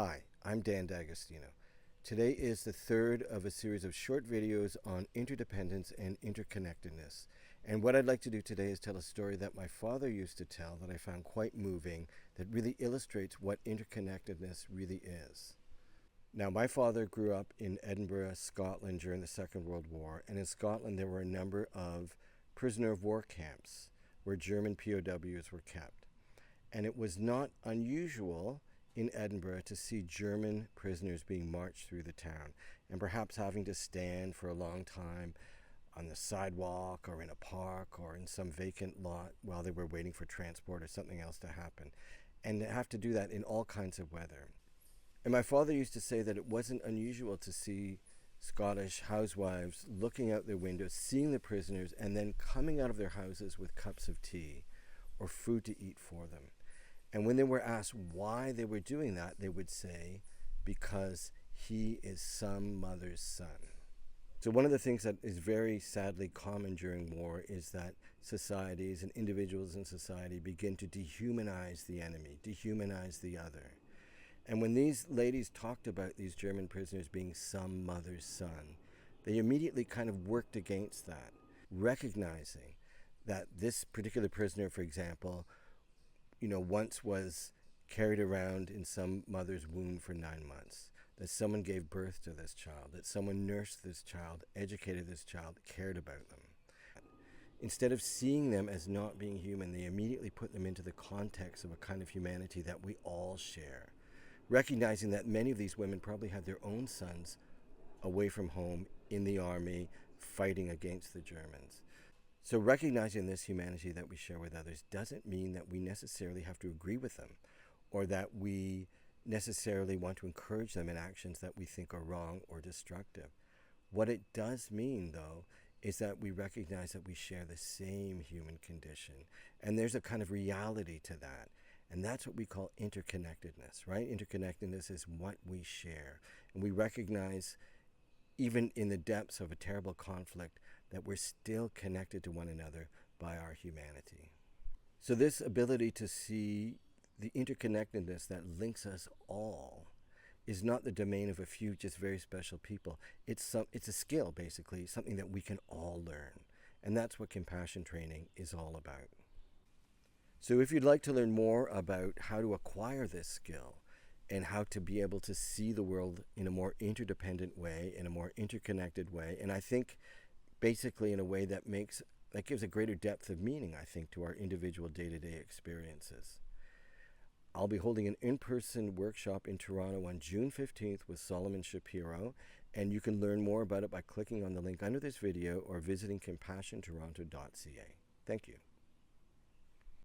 Hi, I'm Dan D'Agostino. Today is the third of a series of short videos on interdependence and interconnectedness. And what I'd like to do today is tell a story that my father used to tell that I found quite moving, that really illustrates what interconnectedness really is. Now, my father grew up in Edinburgh, Scotland during the Second World War, and in Scotland there were a number of prisoner of war camps where German POWs were kept. And it was not unusual in Edinburgh to see German prisoners being marched through the town and perhaps having to stand for a long time on the sidewalk or in a park or in some vacant lot while they were waiting for transport or something else to happen, and have to do that in all kinds of weather. And my father used to say that it wasn't unusual to see Scottish housewives looking out their windows, seeing the prisoners, and then coming out of their houses with cups of tea or food to eat for them. And when they were asked why they were doing that, they would say, because he is some mother's son. So one of the things that is very sadly common during war is that societies and individuals in society begin to dehumanize the enemy, dehumanize the other. And when these ladies talked about these German prisoners being some mother's son, they immediately kind of worked against that, recognizing that this particular prisoner, for example, once was carried around in some mother's womb for 9 months, that someone gave birth to this child, that someone nursed this child, educated this child, cared about them. Instead of seeing them as not being human, they immediately put them into the context of a kind of humanity that we all share, recognizing that many of these women probably had their own sons away from home in the army fighting against the Germans. So recognizing this humanity that we share with others doesn't mean that we necessarily have to agree with them or that we necessarily want to encourage them in actions that we think are wrong or destructive. What it does mean, though, is that we recognize that we share the same human condition. And there's a kind of reality to that. And that's what we call interconnectedness, right? Interconnectedness is what we share. And we recognize, even in the depths of a terrible conflict, that we're still connected to one another by our humanity. So this ability to see the interconnectedness that links us all is not the domain of a few just very special people. It's a skill, basically, something that we can all learn. And that's what compassion training is all about. So if you'd like to learn more about how to acquire this skill and how to be able to see the world in a more interdependent way, in a more interconnected way, and I think basically in a way that gives a greater depth of meaning, I think, to our individual day-to-day experiences. I'll be holding an in-person workshop in Toronto on June 15th with Solomon Shapiro, and you can learn more about it by clicking on the link under this video or visiting compassiontoronto.ca. Thank you.